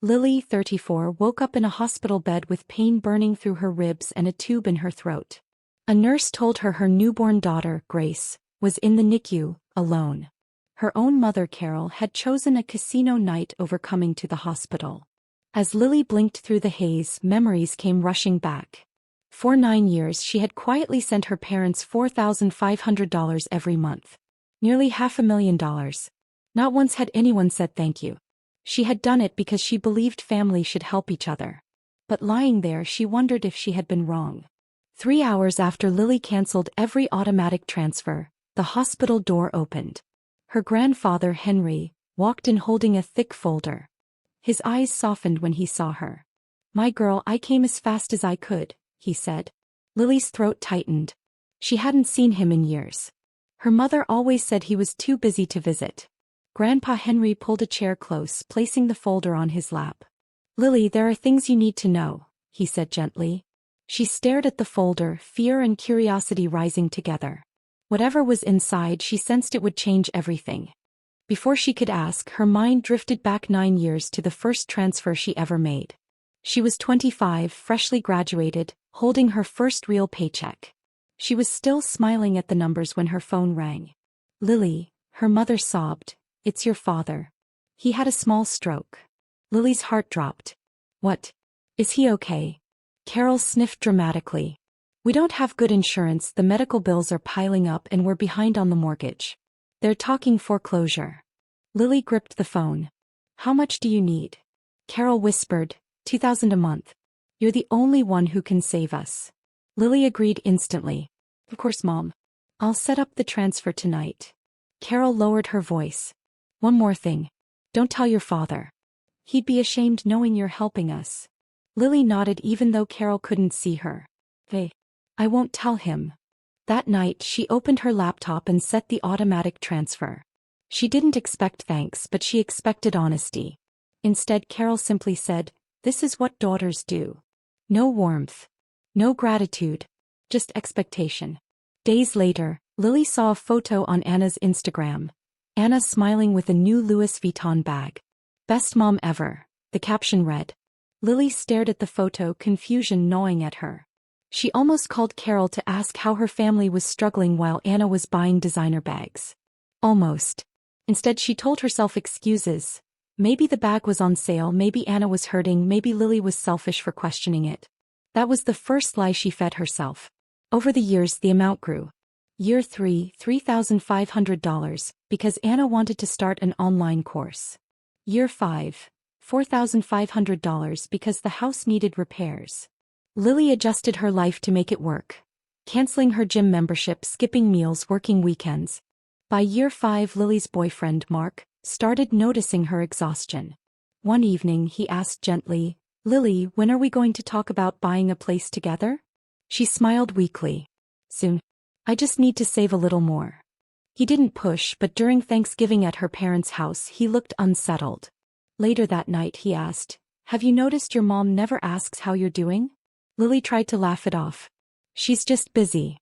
Lily, 34, woke up in a hospital bed with pain burning through her ribs and a tube in her throat. A nurse told her her newborn daughter, Grace, was in the NICU, alone. Her own mother, Carol, had chosen a casino night over coming to the hospital. As Lily blinked through the haze, memories came rushing back. For 9 years she had quietly sent her parents $4,500 every month. Nearly $500,000. Not once had anyone said thank you. She had done it because she believed family should help each other. But lying there, she wondered if she had been wrong. 3 hours after Lily canceled every automatic transfer, the hospital door opened. Her grandfather, Henry, walked in holding a thick folder. His eyes softened when he saw her. "My girl, I came as fast as I could," he said. Lily's throat tightened. She hadn't seen him in years. Her mother always said he was too busy to visit. Grandpa Henry pulled a chair close, placing the folder on his lap. "Lily, there are things you need to know," he said gently. She stared at the folder, fear and curiosity rising together. Whatever was inside, she sensed it would change everything. Before she could ask, her mind drifted back 9 years to the first transfer she ever made. She was 25, freshly graduated, holding her first real paycheck. She was still smiling at the numbers when her phone rang. "Lily," her mother sobbed, "it's your father. He had a small stroke." Lily's heart dropped. "What? Is he okay?" Carol sniffed dramatically. "We don't have good insurance, the medical bills are piling up and we're behind on the mortgage. They're talking foreclosure." Lily gripped the phone. "How much do you need?" Carol whispered, $2,000 a month. "You're the only one who can save us." Lily agreed instantly. "Of course, Mom. I'll set up the transfer tonight." Carol lowered her voice. "One more thing. Don't tell your father. He'd be ashamed knowing you're helping us." Lily nodded even though Carol couldn't see her. I won't tell him." That night she opened her laptop and set the automatic transfer. She didn't expect thanks, but she expected honesty. Instead, Carol simply said, "This is what daughters do." No warmth. No gratitude. Just expectation. Days later, Lily saw a photo on Anna's Instagram. Anna smiling with a new Louis Vuitton bag. "Best mom ever," the caption read. Lily stared at the photo, confusion gnawing at her. She almost called Carol to ask how her family was struggling while Anna was buying designer bags. Almost. Instead, she told herself excuses. Maybe the bag was on sale, maybe Anna was hurting, maybe Lily was selfish for questioning it. That was the first lie she fed herself. Over the years, the amount grew. Year 3, $3,500, because Anna wanted to start an online course. Year 5, $4,500 because the house needed repairs. Lily adjusted her life to make it work. Canceling her gym membership, skipping meals, working weekends. By year 5, Lily's boyfriend, Mark, started noticing her exhaustion. One evening he asked gently, "Lily, when are we going to talk about buying a place together?" She smiled weakly. "Soon. I just need to save a little more." He didn't push, but during Thanksgiving at her parents' house he looked unsettled. Later that night he asked, "Have you noticed your mom never asks how you're doing?" Lily tried to laugh it off. "She's just busy."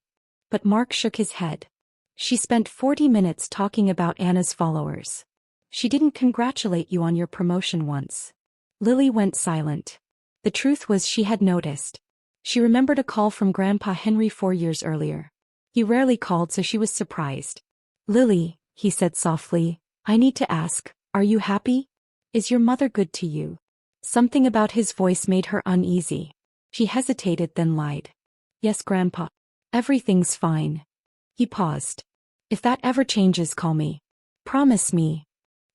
But Mark shook his head. "She spent 40 minutes talking about Anna's followers. She didn't congratulate you on your promotion once." Lily went silent. The truth was she had noticed. She remembered a call from Grandpa Henry 4 years earlier. He rarely called, so she was surprised. "Lily," he said softly, "I need to ask, are you happy? Is your mother good to you?" Something about his voice made her uneasy. She hesitated, then lied. "Yes, Grandpa. Everything's fine." He paused. "If that ever changes, call me. Promise me."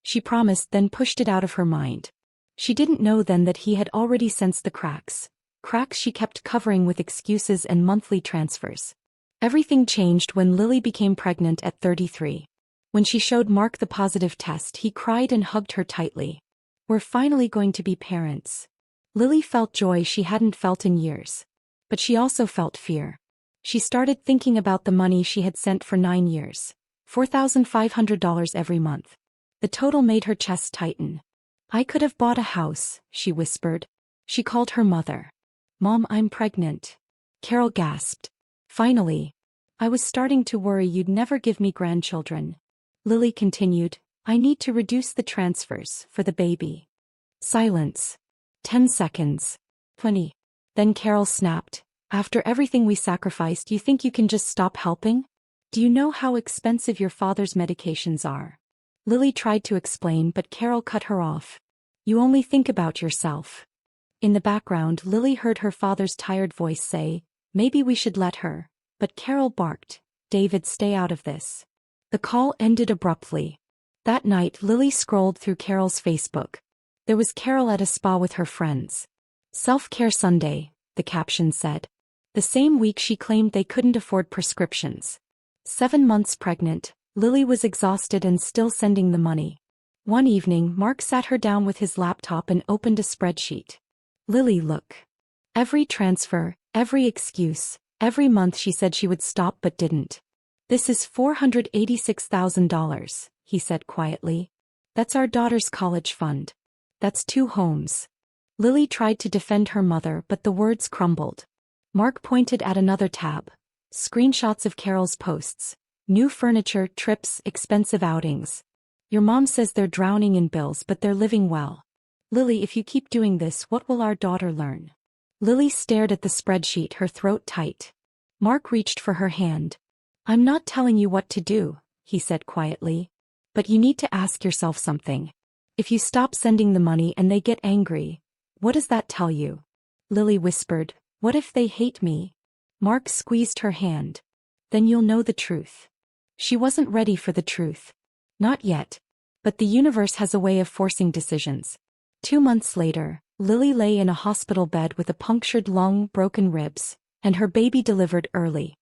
She promised, then pushed it out of her mind. She didn't know then that he had already sensed the cracks. Cracks she kept covering with excuses and monthly transfers. Everything changed when Lily became pregnant at 33. When she showed Mark the positive test, he cried and hugged her tightly. "We're finally going to be parents." Lily felt joy she hadn't felt in years. But she also felt fear. She started thinking about the money she had sent for 9 years. $4,500 every month. The total made her chest tighten. "I could have bought a house," she whispered. She called her mother. "Mom, I'm pregnant." Carol gasped. "Finally. I was starting to worry you'd never give me grandchildren." Lily continued, "I need to reduce the transfers for the baby." Silence. 10 seconds. 20. Then Carol snapped. After everything we sacrificed, you think you can just stop helping? Do you know how expensive your father's medications are? Lily tried to explain, but Carol cut her off. You only think about yourself. In the background, Lily heard her father's tired voice say, maybe we should let her, but Carol barked, David, stay out of this. The call ended abruptly. That night, Lily scrolled through Carol's Facebook. There was Carol at a spa with her friends. Self-care Sunday, the caption said. The same week she claimed they couldn't afford prescriptions. 7 months pregnant, Lily was exhausted and still sending the money. One evening, Mark sat her down with his laptop and opened a spreadsheet. Lily, look. Every transfer, every excuse, every month she said she would stop but didn't. This is $486,000, he said quietly. That's our daughter's college fund. That's 2 homes. Lily tried to defend her mother, but the words crumbled. Mark pointed at another tab. Screenshots of Carol's posts. New furniture, trips, expensive outings. Your mom says they're drowning in bills, but they're living well. Lily, if you keep doing this, what will our daughter learn? Lily stared at the spreadsheet, her throat tight. Mark reached for her hand. I'm not telling you what to do, he said quietly. But you need to ask yourself something. If you stop sending the money and they get angry, what does that tell you? Lily whispered, what if they hate me? Mark squeezed her hand. Then you'll know the truth. She wasn't ready for the truth. Not yet. But the universe has a way of forcing decisions. 2 months later, Lily lay in a hospital bed with a punctured lung, broken ribs, and her baby delivered early.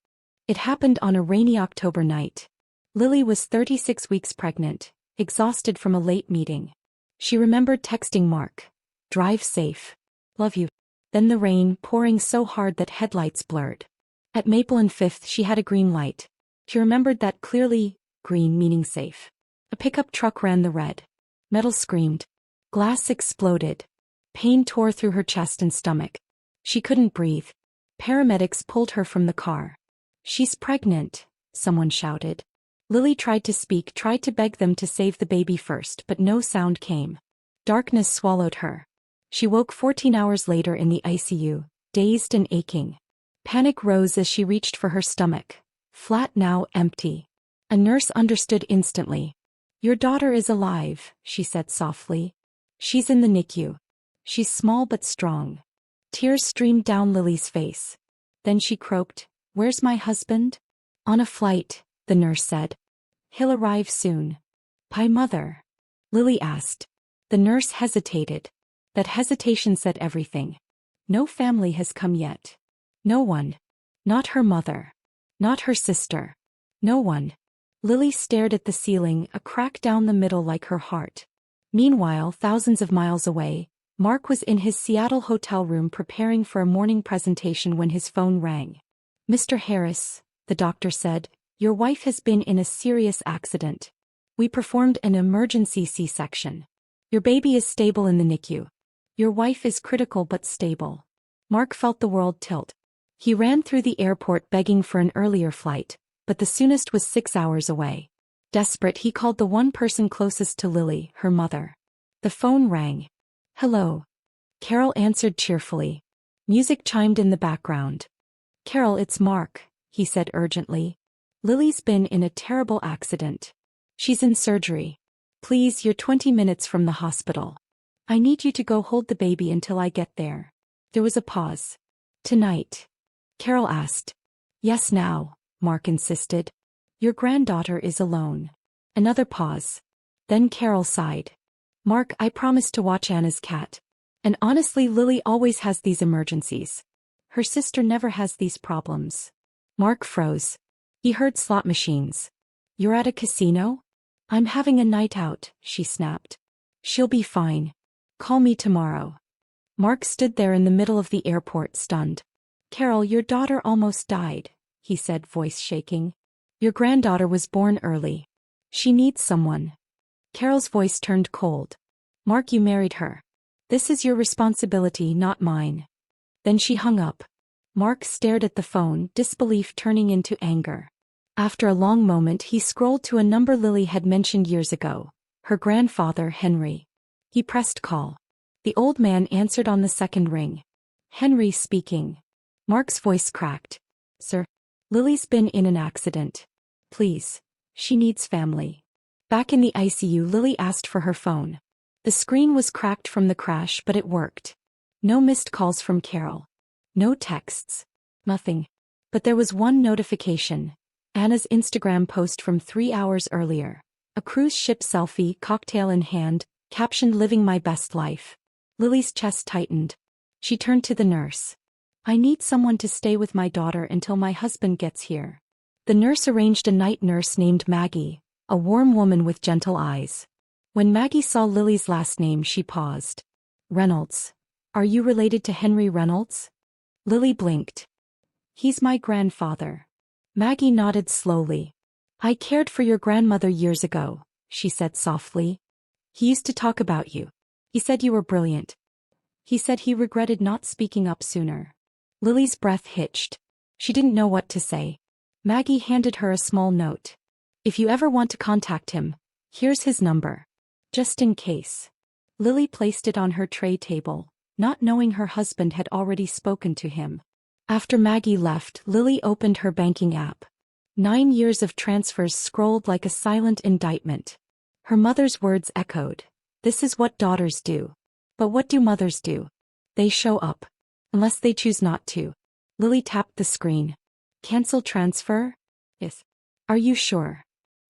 It happened on a rainy October night. Lily was 36 weeks pregnant, exhausted from a late meeting. She remembered texting Mark. Drive safe. Love you. Then the rain, pouring so hard that headlights blurred. At Maple and 5th she had a green light. She remembered that clearly, green meaning safe. A pickup truck ran the red. Metal screamed. Glass exploded. Pain tore through her chest and stomach. She couldn't breathe. Paramedics pulled her from the car. She's pregnant, someone shouted. Lily tried to speak, tried to beg them to save the baby first, but no sound came. Darkness swallowed her. She woke 14 hours later in the ICU, dazed and aching. Panic rose as she reached for her stomach. Flat now, empty. A nurse understood instantly. Your daughter is alive, she said softly. She's in the NICU. She's small but strong. Tears streamed down Lily's face. Then she croaked, where's my husband? On a flight, the nurse said. He'll arrive soon. Bye, mother? Lily asked. The nurse hesitated. That hesitation said everything. No family has come yet. No one. Not her mother. Not her sister. No one. Lily stared at the ceiling, a crack down the middle like her heart. Meanwhile, thousands of miles away, Mark was in his Seattle hotel room preparing for a morning presentation when his phone rang. Mr. Harris, the doctor said, your wife has been in a serious accident. We performed an emergency C-section. Your baby is stable in the NICU. Your wife is critical but stable. Mark felt the world tilt. He ran through the airport begging for an earlier flight, but the soonest was 6 hours away. Desperate, he called the one person closest to Lily, her mother. The phone rang. Hello. Carol answered cheerfully. Music chimed in the background. Carol, it's Mark, he said urgently. Lily's been in a terrible accident. She's in surgery. Please, you're 20 minutes from the hospital. I need you to go hold the baby until I get there. There was a pause. Tonight? Carol asked. Yes, now, Mark insisted. Your granddaughter is alone. Another pause. Then Carol sighed. Mark, I promised to watch Anna's cat. And honestly, Lily always has these emergencies. Her sister never has these problems. Mark froze. He heard slot machines. You're at a casino? I'm having a night out, she snapped. She'll be fine. Call me tomorrow. Mark stood there in the middle of the airport, stunned. Carol, your daughter almost died, he said, voice shaking. Your granddaughter was born early. She needs someone. Carol's voice turned cold. Mark, you married her. This is your responsibility, not mine. Then she hung up. Mark stared at the phone, disbelief turning into anger. After a long moment, he scrolled to a number Lily had mentioned years ago. Her grandfather, Henry. He pressed call. The old man answered on the second ring. Henry speaking. Mark's voice cracked. Sir. Lily's been in an accident. Please. She needs family. Back in the ICU, Lily asked for her phone. The screen was cracked from the crash, but it worked. No missed calls from Carol. No texts. Nothing. But there was one notification. Anna's Instagram post from 3 hours earlier. A cruise ship selfie, cocktail in hand, captioned "Living my best life." Lily's chest tightened. She turned to the nurse. I need someone to stay with my daughter until my husband gets here. The nurse arranged a night nurse named Maggie, a warm woman with gentle eyes. When Maggie saw Lily's last name, she paused. Reynolds. Are you related to Henry Reynolds? Lily blinked. He's my grandfather. Maggie nodded slowly. I cared for your grandmother years ago, she said softly. He used to talk about you. He said you were brilliant. He said he regretted not speaking up sooner. Lily's breath hitched. She didn't know what to say. Maggie handed her a small note. If you ever want to contact him, here's his number. Just in case. Lily placed it on her tray table, not knowing her husband had already spoken to him. After Maggie left, Lily opened her banking app. 9 years of transfers scrolled like a silent indictment. Her mother's words echoed. This is what daughters do. But what do mothers do? They show up. Unless they choose not to. Lily tapped the screen. Cancel transfer? Yes. Are you sure?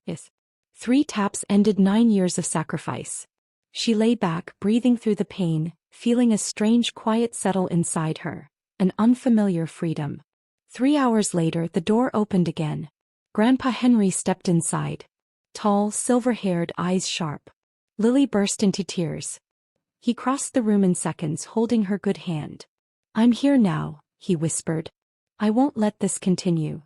Yes. 3 taps ended 9 years of sacrifice. She lay back, breathing through the pain, feeling a strange quiet settle inside her. An unfamiliar freedom. 3 hours later, the door opened again. Grandpa Henry stepped inside. Tall, silver-haired, eyes sharp. Lily burst into tears. He crossed the room in seconds, holding her good hand. I'm here now, he whispered. I won't let this continue.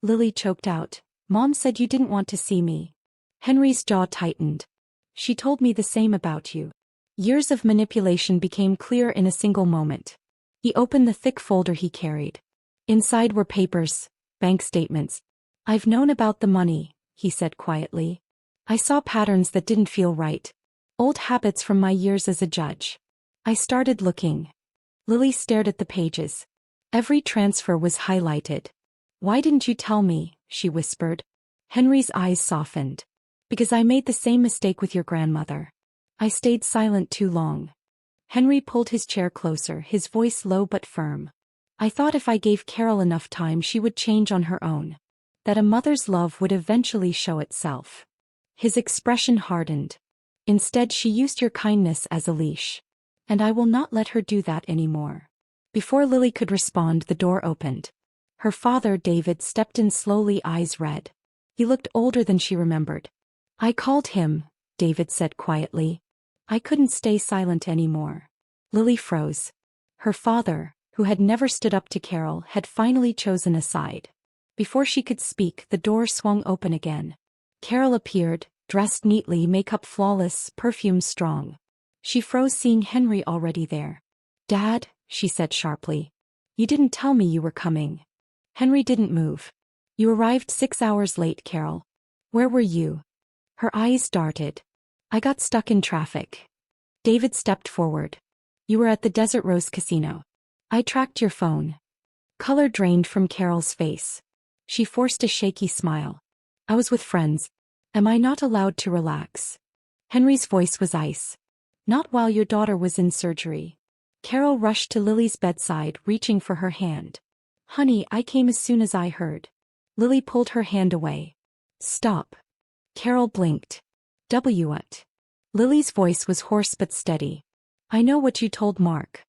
Lily choked out. Mom said you didn't want to see me. Henry's jaw tightened. She told me the same about you. Years of manipulation became clear in a single moment. He opened the thick folder he carried. Inside were papers, bank statements. I've known about the money, he said quietly. I saw patterns that didn't feel right. Old habits from my years as a judge. I started looking. Lily stared at the pages. Every transfer was highlighted. Why didn't you tell me? She whispered. Henry's eyes softened. Because I made the same mistake with your grandmother. I stayed silent too long. Henry pulled his chair closer, his voice low but firm. I thought if I gave Carol enough time she would change on her own. That a mother's love would eventually show itself. His expression hardened. Instead, she used your kindness as a leash. And I will not let her do that anymore. Before Lily could respond, the door opened. Her father, David, stepped in slowly, eyes red. He looked older than she remembered. I called him, David said quietly. I couldn't stay silent anymore. Lily froze. Her father, who had never stood up to Carol, had finally chosen a side. Before she could speak, the door swung open again. Carol appeared, dressed neatly, makeup flawless, perfume strong. She froze seeing Henry already there. Dad, she said sharply. You didn't tell me you were coming. Henry didn't move. You arrived 6 hours late, Carol. Where were you? Her eyes darted. I got stuck in traffic. David stepped forward. You were at the Desert Rose Casino. I tracked your phone. Color drained from Carol's face. She forced a shaky smile. I was with friends. Am I not allowed to relax? Henry's voice was ice. Not while your daughter was in surgery. Carol rushed to Lily's bedside, reaching for her hand. Honey, I came as soon as I heard. Lily pulled her hand away. Stop. Carol blinked. What? Lily's voice was hoarse but steady. I know what you told Mark.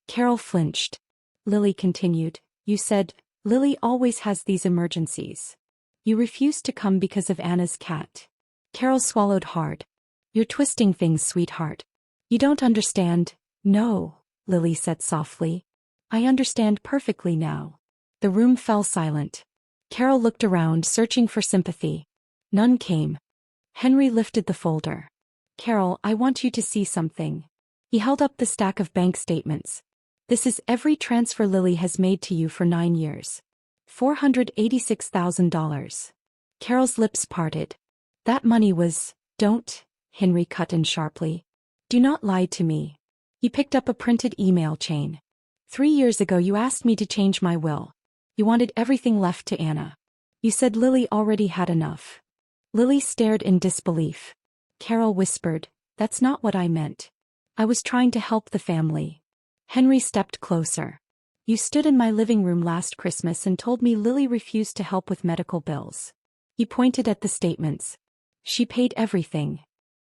Carol flinched. Lily continued. You said, Lily always has these emergencies. You refused to come because of Anna's cat. Carol swallowed hard. You're twisting things, sweetheart. You don't understand. No, Lily said softly. I understand perfectly now. The room fell silent. Carol looked around, searching for sympathy. None came. Henry lifted the folder. Carol, I want you to see something. He held up the stack of bank statements. This is every transfer Lily has made to you for 9 years. $486,000. Carol's lips parted. That money was... Don't, Henry cut in sharply. Do not lie to me. He picked up a printed email chain. 3 years ago you asked me to change my will. You wanted everything left to Anna. You said Lily already had enough. Lily stared in disbelief. Carol whispered, "That's not what I meant. I was trying to help the family." Henry stepped closer. "You stood in my living room last Christmas and told me Lily refused to help with medical bills." He pointed at the statements. "She paid everything."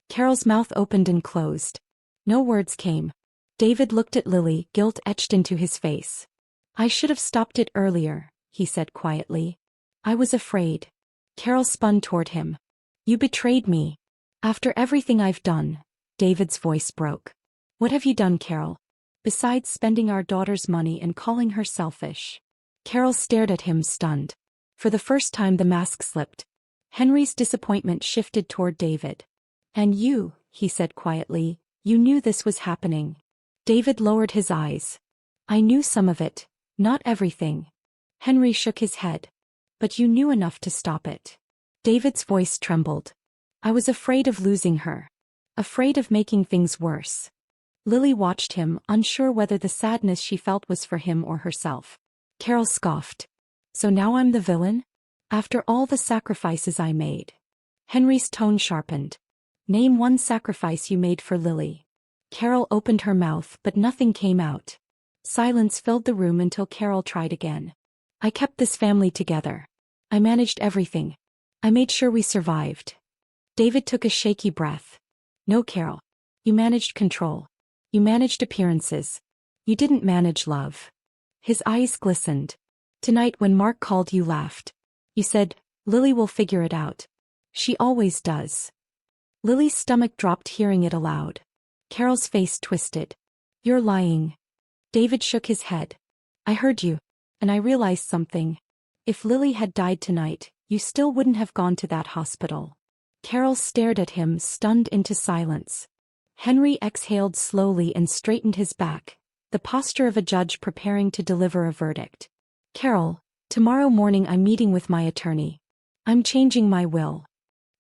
Carol's mouth opened and closed. No words came. David looked at Lily, guilt etched into his face. "I should have stopped it earlier," he said quietly. "I was afraid." Carol spun toward him. "You betrayed me. After everything I've done." David's voice broke. "What have you done, Carol? Besides spending our daughter's money and calling her selfish?" Carol stared at him, stunned. For the first time the mask slipped. Henry's disappointment shifted toward David. "And you," he said quietly, "you knew this was happening." David lowered his eyes. "I knew some of it, not everything." Henry shook his head. "But you knew enough to stop it." David's voice trembled. "I was afraid of losing her. Afraid of making things worse." Lily watched him, unsure whether the sadness she felt was for him or herself. Carol scoffed. "So now I'm the villain? After all the sacrifices I made?" Henry's tone sharpened. "Name one sacrifice you made for Lily." Carol opened her mouth, but nothing came out. Silence filled the room until Carol tried again. "I kept this family together. I managed everything. I made sure we survived." David took a shaky breath. "No, Carol. You managed control. You managed appearances. You didn't manage love." His eyes glistened. "Tonight when Mark called you laughed. You said, 'Lily will figure it out. She always does.'" Lily's stomach dropped hearing it aloud. Carol's face twisted. "You're lying." David shook his head. "I heard you. And I realized something. If Lily had died tonight, you still wouldn't have gone to that hospital." Carol stared at him, stunned into silence. Henry exhaled slowly and straightened his back, the posture of a judge preparing to deliver a verdict. "Carol, tomorrow morning I'm meeting with my attorney. I'm changing my will."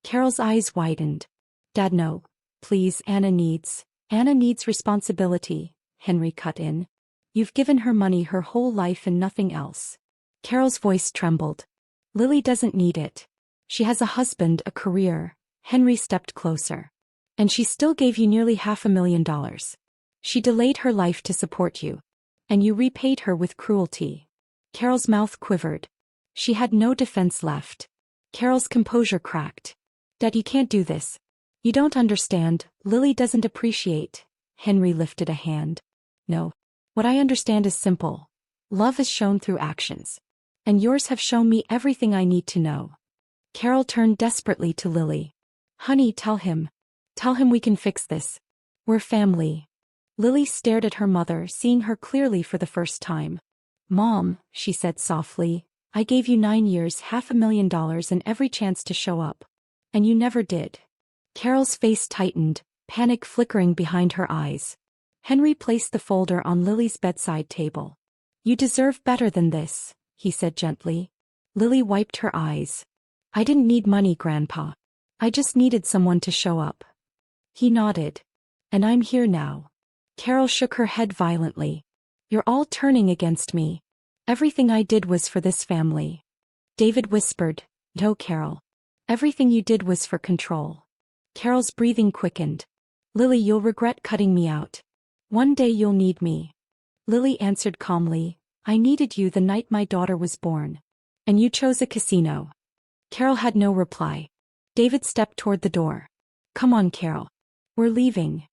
Carol's eyes widened. "Dad, no. Please, Anna needs responsibility," Henry cut in. "You've given her money her whole life and nothing else." Carol's voice trembled. "Lily doesn't need it. She has a husband, a career." Henry stepped closer. "And she still gave you nearly $500,000. She delayed her life to support you. And you repaid her with cruelty." Carol's mouth quivered. She had no defense left. Carol's composure cracked. "Dad, you can't do this. You don't understand. Lily doesn't appreciate." Henry lifted a hand. "No. What I understand is simple. Love is shown through actions. And yours have shown me everything I need to know." Carol turned desperately to Lily. "Honey, tell him. Tell him we can fix this. We're family." Lily stared at her mother, seeing her clearly for the first time. "Mom," she said softly, "I gave you 9 years, $500,000 and every chance to show up. And you never did." Carol's face tightened, panic flickering behind her eyes. Henry placed the folder on Lily's bedside table. "You deserve better than this," he said gently. Lily wiped her eyes. "I didn't need money, Grandpa. I just needed someone to show up." He nodded. "And I'm here now." Carol shook her head violently. "You're all turning against me. Everything I did was for this family." David whispered, "No, Carol. Everything you did was for control." Carol's breathing quickened. "Lily, you'll regret cutting me out. One day you'll need me." Lily answered calmly, "I needed you the night my daughter was born. And you chose a casino." Carol had no reply. David stepped toward the door. "Come on, Carol. We're leaving."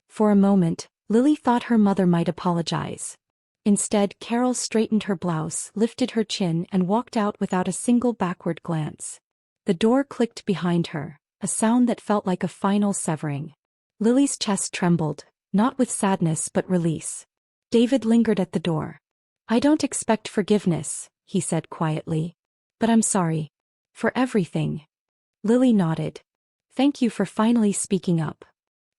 For a moment, Lily thought her mother might apologize. Instead, Carol straightened her blouse, lifted her chin, and walked out without a single backward glance. The door clicked behind her, a sound that felt like a final severing. Lily's chest trembled, not with sadness but release. David lingered at the door. "I don't expect forgiveness," he said quietly. "But I'm sorry. For everything." Lily nodded. "Thank you for finally speaking up."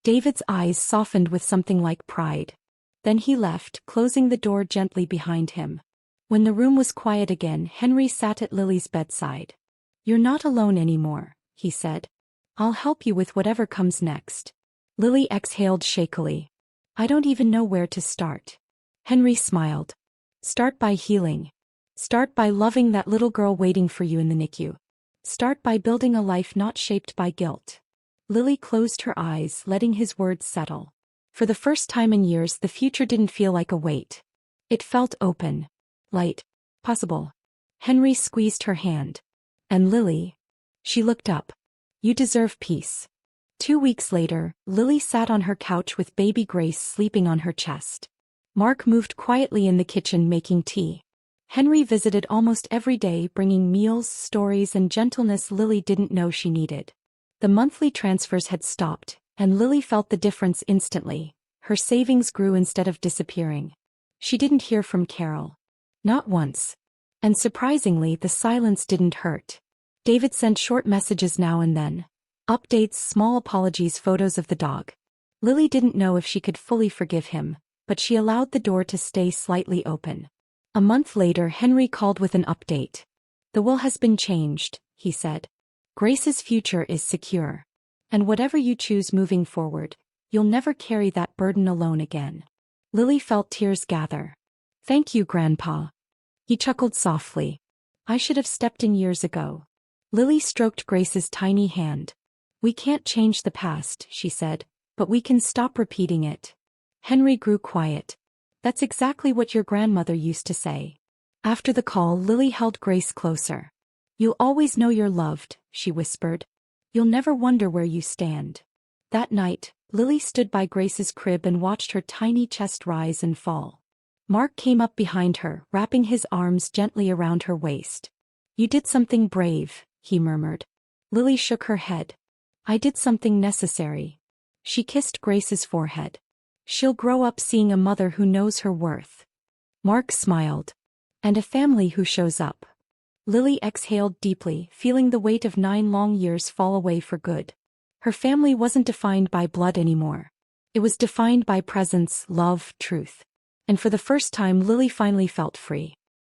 David's eyes softened with something like pride. Then he left, closing the door gently behind him. When the room was quiet again, Henry sat at Lily's bedside. "You're not alone anymore," he said. "I'll help you with whatever comes next." Lily exhaled shakily. I don't even know where to start. Henry smiled. Start by healing. Start by loving that little girl waiting for you in the NICU. Start by building a life not shaped by guilt. Lily closed her eyes, letting his words settle. For the first time in years, the future didn't feel like a weight. It felt open. Light. Possible. Henry squeezed her hand. And Lily? She looked up. You deserve peace. 2 weeks later, Lily sat on her couch with baby Grace sleeping on her chest. Mark moved quietly in the kitchen making tea. Henry visited almost every day, bringing meals, stories, and gentleness Lily didn't know she needed. The monthly transfers had stopped, and Lily felt the difference instantly. Her savings grew instead of disappearing. She didn't hear from Carol. Not once. And surprisingly, the silence didn't hurt. David sent short messages now and then. Updates, small apologies, photos of the dog. Lily didn't know if she could fully forgive him, but she allowed the door to stay slightly open. A month later, Henry called with an update. The will has been changed, he said. Grace's future is secure. And whatever you choose moving forward, you'll never carry that burden alone again. Lily felt tears gather. Thank you, Grandpa. He chuckled softly. I should have stepped in years ago. Lily stroked Grace's tiny hand. We can't change the past, she said, but we can stop repeating it. Henry grew quiet. That's exactly what your grandmother used to say. After the call, Lily held Grace closer. You'll always know you're loved, she whispered. You'll never wonder where you stand. That night, Lily stood by Grace's crib and watched her tiny chest rise and fall. Mark came up behind her, wrapping his arms gently around her waist. You did something brave, he murmured. Lily shook her head. I did something necessary. She kissed Grace's forehead. She'll grow up seeing a mother who knows her worth. Mark smiled. And a family who shows up. Lily exhaled deeply, feeling the weight of 9 long years fall away for good. Her family wasn't defined by blood anymore. It was defined by presence, love, truth. And for the first time, Lily finally felt free.